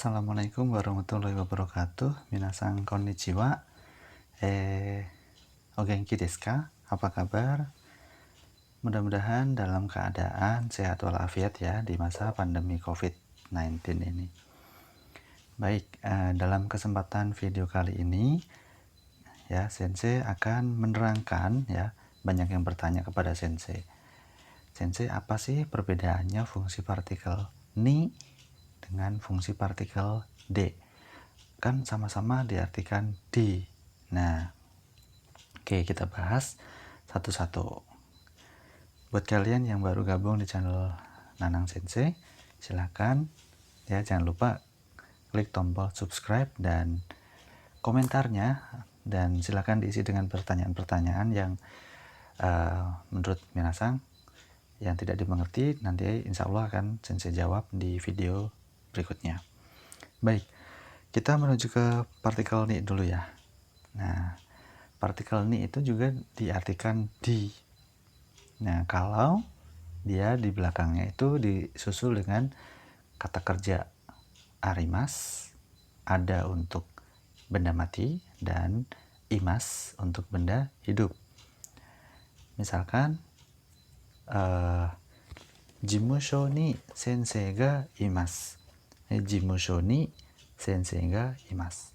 Assalamualaikum warahmatullahi wabarakatuh. Minasan konnichiwa. O genki desu ka? Apa kabar? Mudah-mudahan dalam keadaan sehat walafiat ya di masa pandemi COVID-19 ini. Baik, dalam kesempatan video kali ini ya Sensei akan menerangkan ya, banyak yang bertanya kepada Sensei. Sensei, apa sih perbedaannya fungsi partikel ni dengan fungsi partikel D? Kan sama-sama diartikan di. Nah, oke, kita bahas satu-satu. Buat kalian yang baru gabung di channel Nanang Sensei, silahkan ya, jangan lupa klik tombol subscribe dan komentarnya, dan silahkan diisi dengan pertanyaan-pertanyaan yang menurut minasang yang tidak dimengerti, nanti insya Allah akan Sensei jawab di video berikutnya. Baik, kita menuju ke partikel ni dulu ya. Nah, partikel ni itu juga diartikan di. Nah, kalau dia di belakangnya itu disusul dengan kata kerja arimas, ada untuk benda mati, dan imas untuk benda hidup. Misalkan, jimusho ni sensei ga imasu. Jimusho ni sensei ga imasu.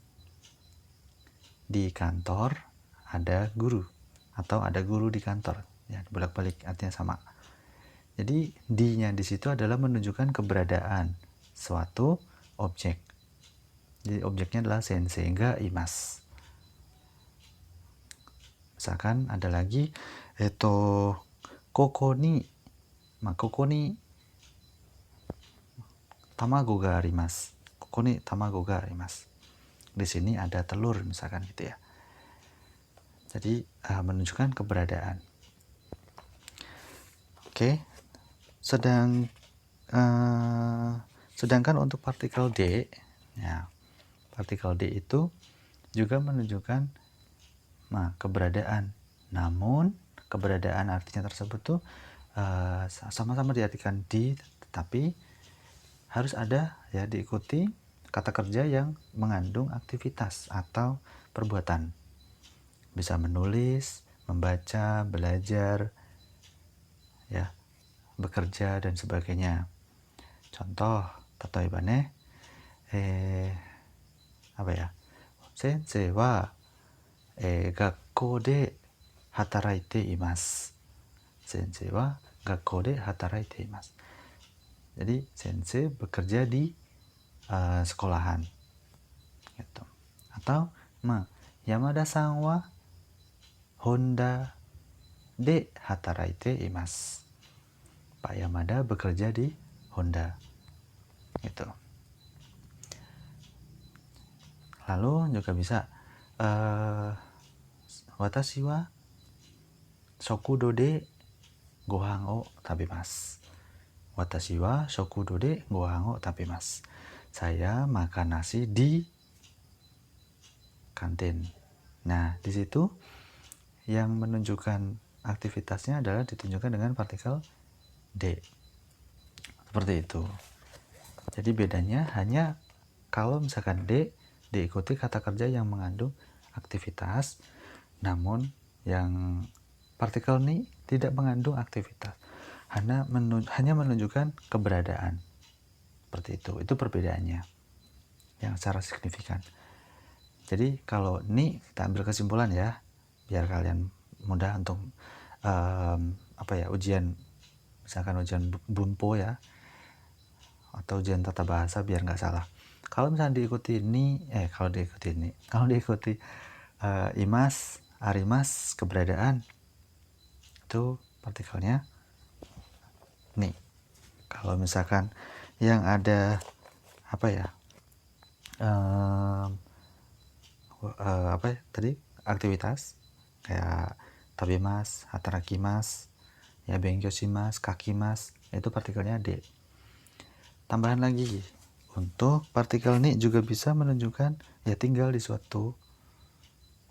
Di kantor ada guru, atau ada guru di kantor. Ya, bolak-balik artinya sama. Jadi di-nya di situ adalah menunjukkan keberadaan suatu objek. Jadi objeknya adalah sensei ga imasu. Misalkan ada lagi koko ni tamago ga arimasu. Koko ni tamago ga arimasu. Di sini ada telur misalkan gitu ya. Jadi menunjukkan keberadaan. Oke. Sedangkan untuk partikel D, ya, partikel D itu juga menunjukkan keberadaan. Namun keberadaan artinya tersebut tuh sama-sama diartikan di, tetapi harus ada ya diikuti kata kerja yang mengandung aktivitas atau perbuatan. Bisa menulis, membaca, belajar, ya, bekerja dan sebagainya. Contoh, tatoeba ne, Sensei wa gakkou de hataraite imasu. Sensei wa gakkou de hataraite imasu. Jadi sensei bekerja di sekolahan. Gitu. Atau Yamada-san wa Honda de hataraite imasu. Pak Yamada bekerja di Honda. Gitu. Lalu juga bisa watashi wa shokudo de gohan o tabemasu. Watashi wa shokudo de gohan o tabemasu. Saya makan nasi di kantin. Nah, di situ yang menunjukkan aktivitasnya adalah ditunjukkan dengan partikel D. Seperti itu. Jadi bedanya hanya kalau misalkan D diikuti kata kerja yang mengandung aktivitas, namun yang partikel ni tidak mengandung aktivitas. Hanya menunjukkan keberadaan. Seperti itu. Itu perbedaannya yang secara signifikan. Jadi kalau ni kita ambil kesimpulan ya, biar kalian mudah untuk ujian, misalkan ujian bunpo ya, atau ujian tata bahasa biar nggak salah. Kalau misalnya diikuti imas, arimas, keberadaan, itu partikelnya ni. Kalau misalkan yang ada aktivitas kayak tabemas, hatarakimas, ya, benkyou shimasu, kakimasu, itu partikelnya D. Tambahan lagi, untuk partikel ni juga bisa menunjukkan ya tinggal di suatu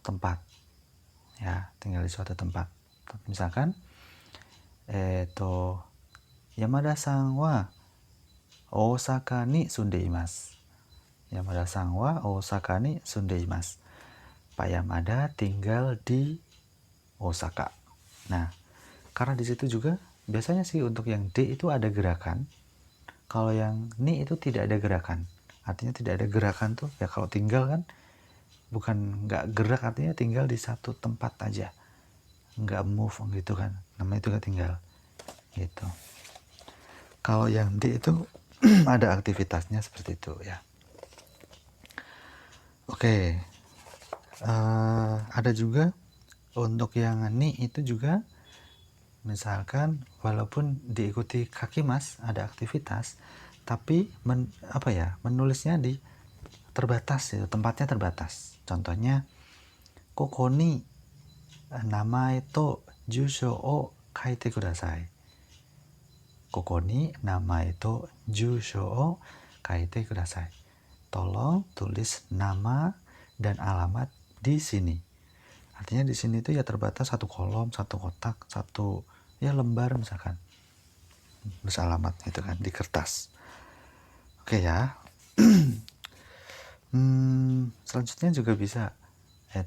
tempat. Ya, tinggal di suatu tempat. Misalkan Yamada-san wa Osaka ni sunde imasu. Yamada Sang wa Osaka ni sundeimasu. Pak Yamada tinggal di Osaka. Nah, karena di situ juga biasanya sih untuk yang D itu ada gerakan. Kalau yang ni itu tidak ada gerakan. Artinya tidak ada gerakan tuh ya, kalau tinggal kan bukan nggak gerak, artinya tinggal di satu tempat aja, nggak move gitu kan, namanya itu nggak tinggal gitu. Kalau yang D itu ada aktivitasnya seperti itu ya. Oke, ada juga untuk yang ni itu juga, misalkan walaupun diikuti kaki mas ada aktivitas, tapi menulisnya di terbatas itu, tempatnya terbatas. Contohnya koko ni namae to jusho o kaite kudasai. Koko ni namae to jusho o kaite kudasai. Tolong tulis nama dan alamat di sini. Artinya di sini itu ya terbatas satu kolom, satu kotak, satu ya lembar misalkan. Tulis alamat gitu kan di kertas. Oke ya. Selanjutnya juga bisa.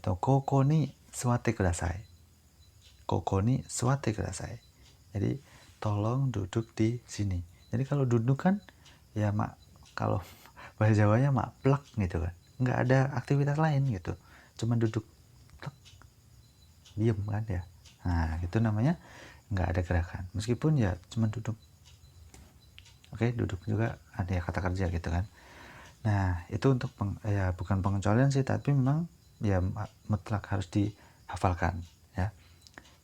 Koko ni suwatte kudasai. Koko ni suwatte kudasai. Jadi tolong duduk di sini. Jadi kalau duduk kan ya kalau bahasa Jawanya plek gitu kan. Nggak ada aktivitas lain gitu. Cuma duduk plek. Diem kan ya. Nah, itu namanya nggak ada gerakan. Meskipun ya cuma duduk. Oke, duduk juga ada ya kata kerja gitu kan. Nah, itu untuk bukan pengecualian sih, tapi memang ya mutlak harus dihafalkan ya.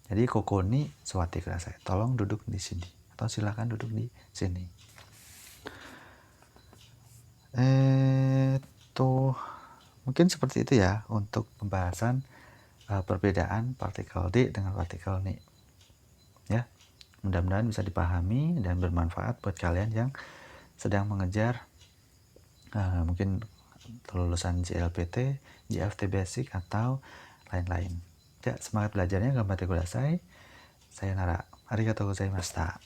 Jadi koko ni suwatte kudasai. Tolong duduk di sini atau silakan duduk di sini. Mungkin seperti itu ya untuk pembahasan perbedaan partikel D dengan partikel ni. Ya. Mudah-mudahan bisa dipahami dan bermanfaat buat kalian yang sedang mengejar mungkin kelulusan JLPT, JFT Basic atau lain-lain. Ya, semangat belajarnya, gambatte kudasai. Sayonara. Arigatou gozaimashita.